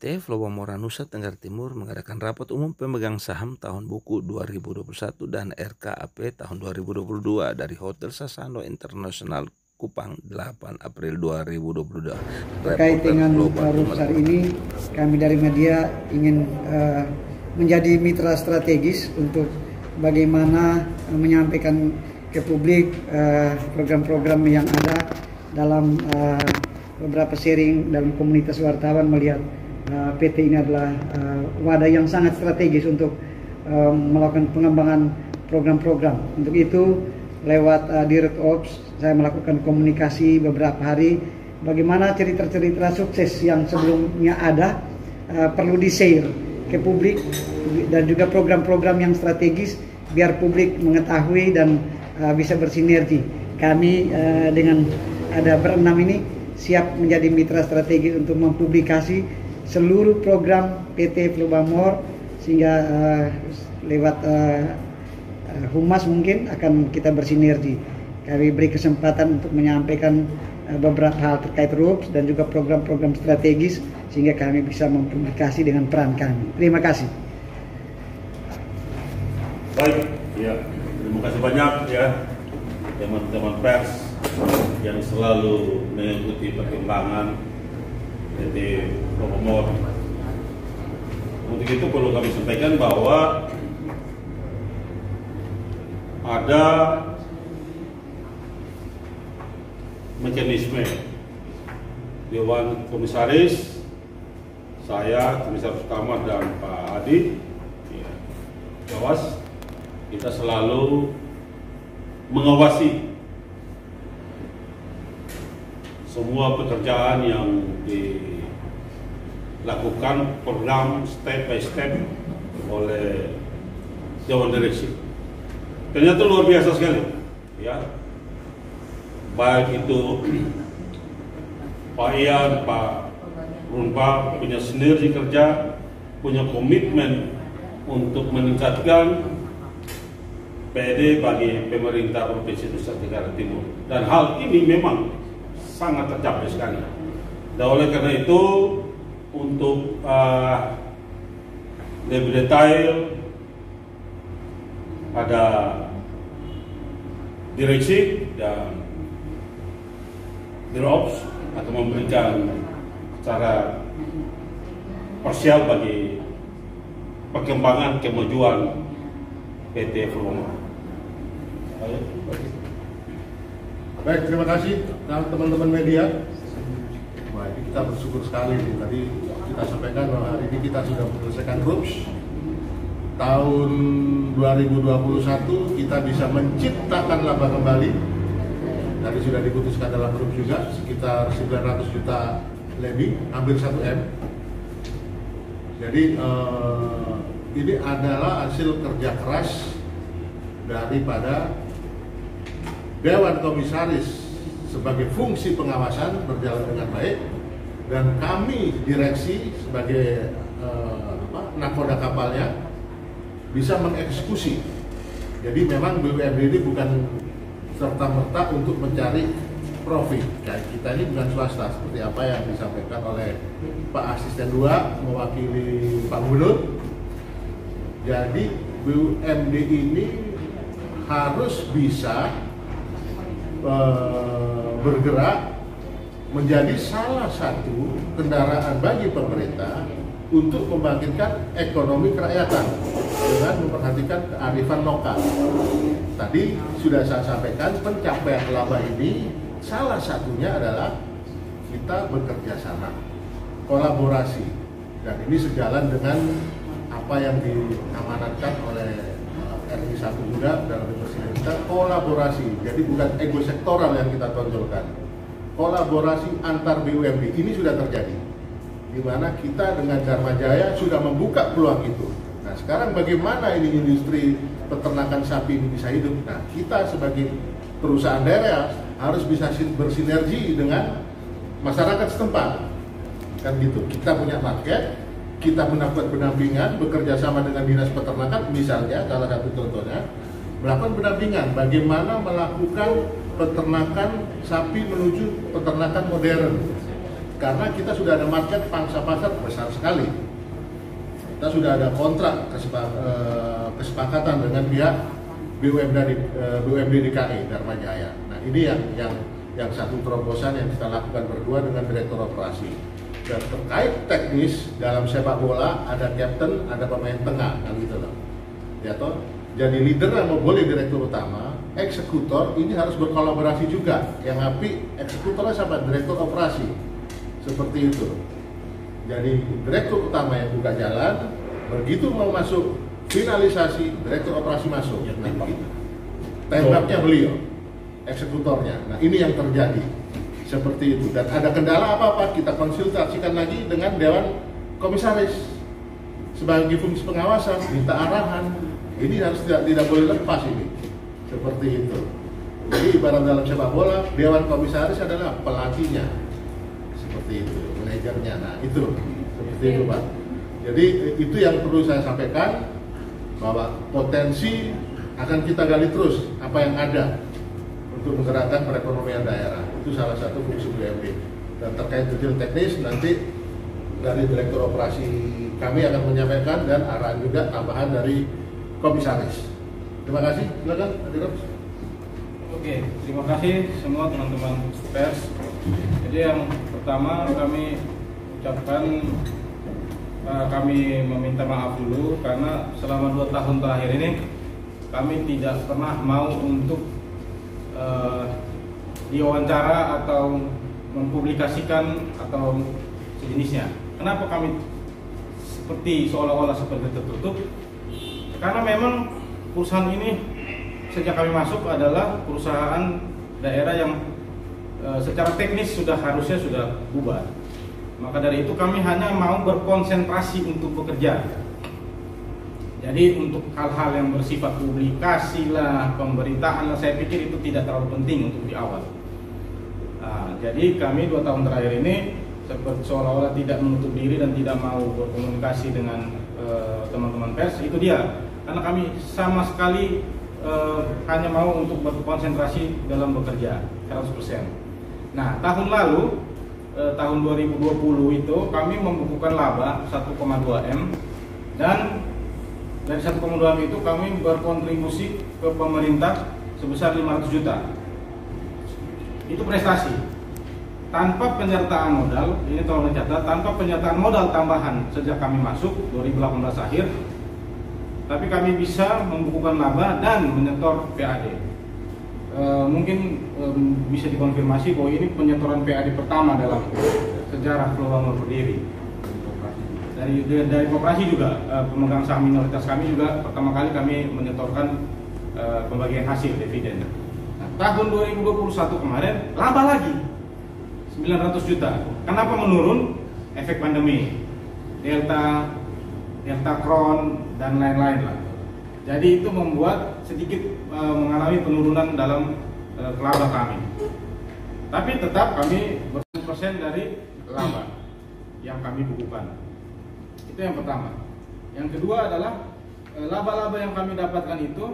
PT Flowamora Nusa Tenggara Timur mengadakan rapat umum pemegang saham tahun buku 2021 dan RKAP tahun 2022 dari Hotel Sasando International Kupang 8 April 2022. Terkait dengan RUPS hari ini, kami dari media ingin menjadi mitra strategis untuk bagaimana menyampaikan ke publik program-program yang ada dalam beberapa sharing dalam komunitas wartawan, melihat PT ini adalah wadah yang sangat strategis untuk melakukan pengembangan program-program. Untuk itu, lewat Dirut Ops, saya melakukan komunikasi beberapa hari bagaimana cerita-cerita sukses yang sebelumnya ada perlu di-share ke publik, dan juga program-program yang strategis biar publik mengetahui dan bisa bersinergi. Kami dengan ada berenam ini siap menjadi mitra strategis untuk mempublikasi seluruh program PT Flowamora, sehingga lewat Humas mungkin akan kita bersinergi. Kami beri kesempatan untuk menyampaikan beberapa hal terkait RUPS dan juga program-program strategis, sehingga kami bisa mempublikasi dengan peran kami. Terima kasih. Baik, ya, terima kasih banyak ya teman-teman pers yang selalu mengikuti perkembangan PT Flowamora. Untuk itu perlu kami sampaikan bahwa ada mekanisme Dewan Komisaris, saya, Komisaris Utama, dan Pak Adi, ya, Dewas, kita selalu mengawasi semua pekerjaan yang dilakukan program step by step oleh Dewan Direksi. Ternyata luar biasa sekali, ya. Baik itu Pak Ian, Pak Runpa punya sinergi kerja, punya komitmen untuk meningkatkan PD bagi pemerintah Provinsi Nusa Tenggara Timur. Dan hal ini memang sangat tercapai sekali. Dan oleh karena itu, untuk lebih detail, ada direksi dan Dirops akan memberikan secara parsial bagi perkembangan kemajuan PT Flowamora. Baik, terima kasih teman-teman media. Wah, ini kita bersyukur sekali nih. Tadi kita sampaikan bahwa hari ini kita sudah menyelesaikan RUPS. Tahun 2021 kita bisa menciptakan laba kembali. Tadi sudah diputuskan dalam RUPS juga sekitar 900 juta lebih, hampir 1 M. Jadi ini adalah hasil kerja keras daripada Dewan Komisaris sebagai fungsi pengawasan berjalan dengan baik, dan kami direksi sebagai nakoda kapalnya bisa mengeksekusi. Jadi memang BUMD ini bukan serta-merta untuk mencari profit. Kita ini bukan swasta, seperti apa yang disampaikan oleh Pak Asisten 2 mewakili Pak Gubernur. Jadi BUMD ini harus bisa bergerak menjadi salah satu kendaraan bagi pemerintah untuk membangkitkan ekonomi kerakyatan dengan memperhatikan kearifan lokal. Tadi sudah saya sampaikan, pencapaian laba ini salah satunya adalah kita bekerja sama, kolaborasi, dan ini sejalan dengan apa yang diamanatkan oleh RI 1 juga dalam presiden kita, kolaborasi. Jadi bukan ego sektoral yang kita tonjolkan, kolaborasi antar BUMD ini sudah terjadi, di mana kita dengan Dharma Jaya sudah membuka peluang itu. Nah, sekarang bagaimana ini industri peternakan sapi ini bisa hidup? Nah, kita sebagai perusahaan daerah harus bisa bersinergi dengan masyarakat setempat, kan gitu. Kita punya market, kita melakukan pendampingan, bekerja sama dengan dinas peternakan, misalnya salah satu contohnya melakukan pendampingan bagaimana melakukan peternakan sapi menuju peternakan modern. karena kita sudah ada market pangsa pasar besar sekali. Kita sudah ada kontrak kesepakatan dengan pihak BUMD DKI Dharma Jaya. Nah ini yang satu terobosan yang kita lakukan berdua dengan direktur operasi. Dan terkait teknis dalam sepak bola ada kapten, ada pemain tengah, kan gitu loh. Ya toh. Jadi leader mau boleh direktur utama, eksekutor ini harus berkolaborasi juga. Yang api eksekutornya sama direktur operasi. Seperti itu. Jadi direktur utama yang buka jalan, begitu mau masuk finalisasi, direktur operasi masuk. Nah, begitu. Tembaknya beliau, eksekutornya. Nah ini yang terjadi. Seperti itu. Dan ada kendala apa-apa, kita konsultasikan lagi dengan Dewan Komisaris. Sebagai fungsi pengawasan, minta arahan. Ini harus tidak boleh lepas ini. Seperti itu. Jadi ibarat dalam sepak bola, Dewan Komisaris adalah pelatihnya. Seperti itu, manajernya. Nah itu, seperti itu Pak. Jadi itu yang perlu saya sampaikan, bahwa potensi akan kita gali terus apa yang ada untuk menggerakkan perekonomian daerah. Itu salah satu fungsi BUMD. Dan terkait detail teknis nanti dari direktur operasi kami akan menyampaikan dan arahan juga tambahan dari komisaris. Terima kasih. Silakan, Adiros. Oke, terima kasih semua teman-teman pers. Jadi yang pertama kami ucapkan kami meminta maaf dulu karena selama 2 tahun terakhir ini kami tidak pernah mau untuk diwawancara atau mempublikasikan atau sejenisnya. Kenapa kami seperti seolah-olah seperti tertutup? Karena memang perusahaan ini sejak kami masuk adalah perusahaan daerah yang secara teknis harusnya sudah bubar. Maka dari itu kami hanya mau berkonsentrasi untuk bekerja. Jadi untuk hal-hal yang bersifat publikasi lah, pemberitaan lah, saya pikir itu tidak terlalu penting untuk di awal. Nah, jadi kami 2 tahun terakhir ini seperti seolah-olah tidak menutup diri dan tidak mau berkomunikasi dengan teman-teman pers. Itu dia, karena kami sama sekali hanya mau untuk berkonsentrasi dalam bekerja 100%. Nah, tahun lalu tahun 2020 itu kami membukukan laba 1,2 M dan dari 1,2 M itu kami berkontribusi ke pemerintah sebesar 500 juta. Itu prestasi. Tanpa penyertaan modal, ini tolong dicatat, tanpa penyertaan modal tambahan sejak kami masuk 2018 akhir, tapi kami bisa membukukan laba dan menyetor PAD. Mungkin bisa dikonfirmasi bahwa ini penyetoran PAD pertama dalam sejarah Pulau Bangor berdiri. Dari koperasi juga, pemegang saham minoritas kami juga pertama kali kami menyetorkan pembagian hasil dividen. Nah, tahun 2021 kemarin laba lagi 900 juta. Kenapa menurun? Efek pandemi, Delta Crohn dan lain-lain lah. Jadi itu membuat sedikit mengalami penurunan dalam laba kami. Tapi tetap kami ber10% dari laba yang kami bukukan. Itu yang pertama. Yang kedua adalah laba-laba yang kami dapatkan itu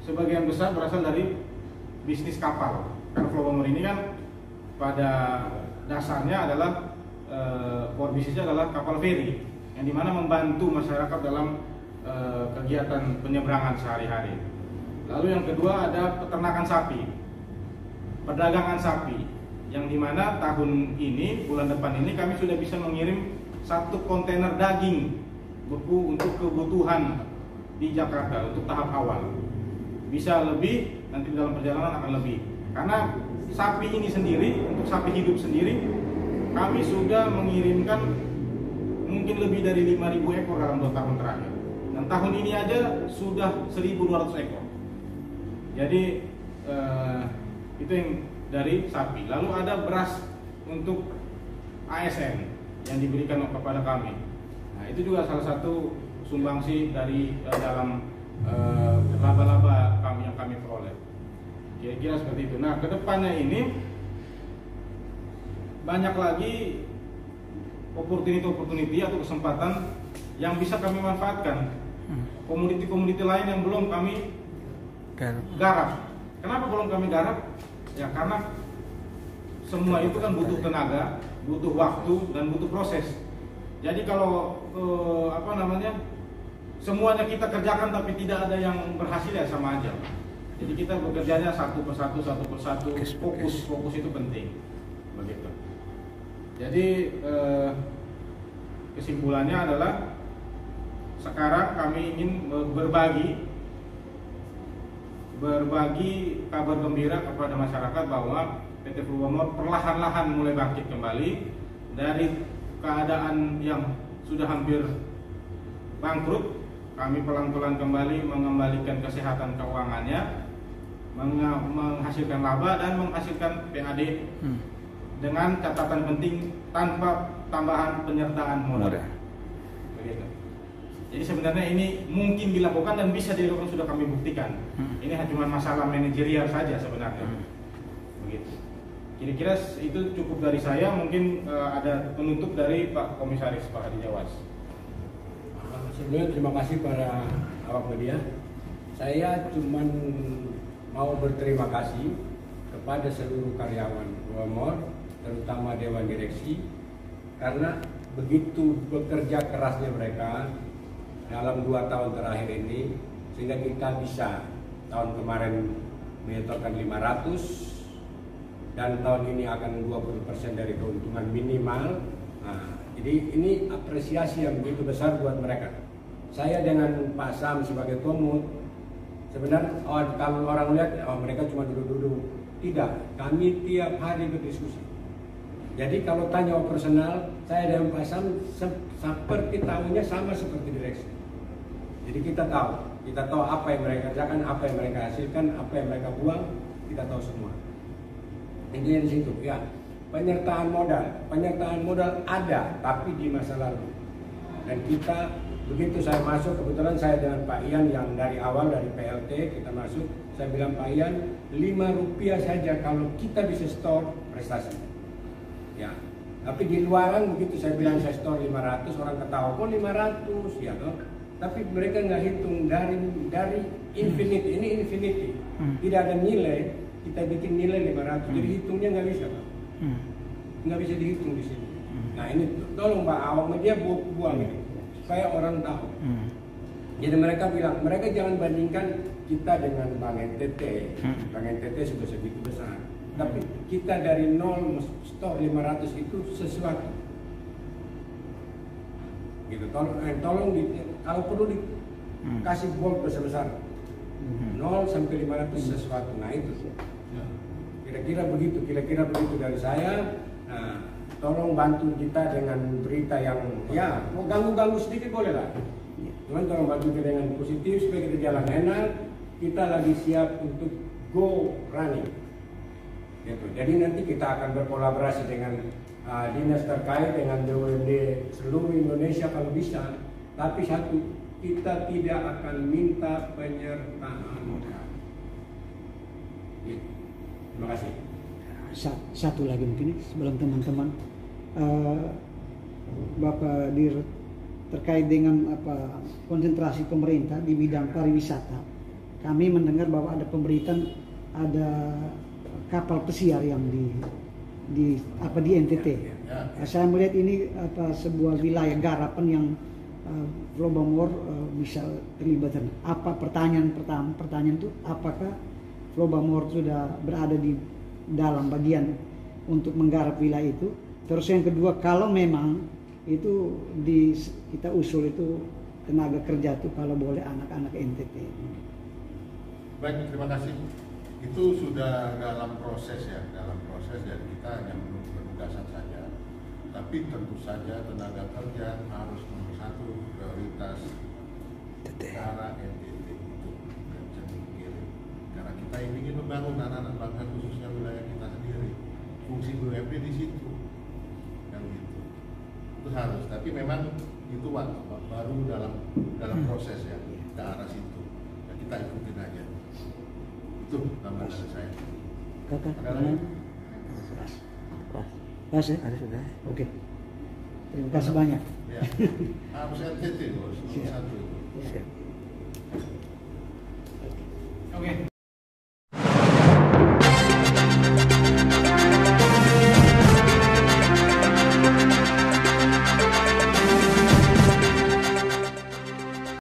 sebagian besar berasal dari bisnis kapal. Karena Pulau Bangor ini kan pada dasarnya adalah core bisnisnya adalah kapal feri yang dimana membantu masyarakat dalam kegiatan penyeberangan sehari-hari. Lalu yang kedua ada peternakan sapi, perdagangan sapi, yang dimana tahun ini, bulan depan ini kami sudah bisa mengirim 1 kontainer daging beku untuk kebutuhan di Jakarta untuk tahap awal. Bisa lebih, nanti dalam perjalanan akan lebih. Karena sapi ini sendiri, untuk sapi hidup sendiri, kami sudah mengirimkan mungkin lebih dari 5.000 ekor dalam 2 tahun terakhir. Dan tahun ini aja sudah 1.200 ekor. Jadi itu yang dari sapi. Lalu ada beras untuk ASN yang diberikan kepada kami. Nah, itu juga salah satu sumbangsi dari dalam laba-laba kami yang kami peroleh. Kira-kira seperti itu. Nah, kedepannya ini banyak lagi opportunity atau kesempatan yang bisa kami manfaatkan. Komoditi-komoditi lain yang belum kami garap. Kenapa belum kami garap? Ya karena semua itu kan butuh tenaga, butuh waktu dan butuh proses. Jadi kalau semuanya kita kerjakan tapi tidak ada yang berhasil ya sama aja. Jadi kita bekerjanya satu persatu, fokus itu penting, begitu. Jadi kesimpulannya adalah sekarang kami ingin berbagi kabar gembira kepada masyarakat bahwa PT Flubamor perlahan-lahan mulai bangkit kembali dari keadaan yang sudah hampir bangkrut. Kami pelan-pelan kembali mengembalikan kesehatan keuangannya, menghasilkan laba dan menghasilkan PAD dengan catatan penting tanpa tambahan penyertaan modal. Begitu. Jadi sebenarnya ini mungkin dilakukan dan bisa dilakukan, sudah kami buktikan. Ini cuma masalah manajerial saja sebenarnya. Begitu. Kira-kira itu cukup dari saya. Mungkin ada penutup dari Pak Komisaris Pak Hadi Jawas. Sebelumnya terima kasih para awak media. Saya cuma mau berterima kasih kepada seluruh karyawan Flubamor, terutama Dewan Direksi, karena begitu bekerja kerasnya mereka dalam 2 tahun terakhir ini, sehingga kita bisa tahun kemarin menyetorkan 500 dan tahun ini akan 20% dari keuntungan minimal. Nah, jadi ini apresiasi yang begitu besar buat mereka. Saya dengan Pak Sam sebagai komut, sebenarnya kalau orang lihat mereka cuma duduk-duduk, tidak. Kami tiap hari berdiskusi. Jadi kalau tanya operasional, saya dengan Pak Sam seperti tahunya sama seperti direksi. Jadi kita tahu apa yang mereka kerjakan, apa yang mereka hasilkan, apa yang mereka buang, kita tahu semua. Intinya di situ, ya. Penyertaan modal ada, tapi di masa lalu. Dan kita begitu saya masuk, kebetulan saya dengan Pak Ian yang dari awal dari PLT kita masuk, saya bilang Pak Ian, Rp5 saja kalau kita bisa store prestasi. Ya. Tapi di luaran begitu saya bilang saya store 500, orang ketawa, kok 500 ya toh? Tapi mereka nggak hitung dari infinity, ini infinity. Tidak ada nilai, kita bikin nilai 500, jadi hitungnya nggak bisa Pak. Nggak bisa dihitung di sini. Nah ini tolong Pak awak media buang ini supaya orang tahu. Jadi mereka bilang, mereka jangan bandingkan kita dengan Bank NTT. Bank NTT sudah segitu besar. Tapi kita dari nol store 500 itu sesuatu. Gitu. Tolong kalau perlu dikasih bold besar-besar. 0 sampai 500 sesuatu. Nah itu. Kira-kira begitu dari saya. Nah, tolong bantu kita dengan berita yang ya mau ganggu sedikit boleh lah. Cuman tolong bantu kita dengan positif supaya kita jalan enak. Kita lagi siap untuk go running. Gitu. Jadi nanti kita akan berkolaborasi dengan dinas terkait dengan BUMD seluruh Indonesia kalau bisa. Tapi satu, kita tidak akan minta penyertaan modal. Gitu. Terima kasih. Satu lagi mungkin sebelum teman-teman Bapak Dir terkait dengan konsentrasi pemerintah di bidang pariwisata. Kami mendengar bahwa ada pemberitaan ada kapal pesiar yang di NTT. Saya melihat ini sebuah wilayah garapan yang Flubamor bisa terlibat. Apa pertanyaan itu apakah Flubamor sudah berada di dalam bagian untuk menggarap wilayah itu? Terus yang kedua, kalau memang itu kita usul itu tenaga kerja itu kalau boleh anak-anak NTT. Baik, terima kasih. Itu sudah dalam proses ya, jadi kita hanya menunggu penugasan saja. Tapi tentu saja tenaga kerja harus nomor satu prioritas negara NTT itu karena kita ingin membangun anak-anak bangsa khususnya wilayah kita sendiri. Fungsi BUMD di situ, yang gitu. Itu harus. Tapi memang itu baru dalam proses ya ke arah situ. Nah, kita ikutin aja. Itu tambahan dari saya. Kakak, ada lagi? Pas ya? Ada sudah. Oke. Terima kasih banyak. Ya. Harus NTT bos, nomor satu. Siap. Oke.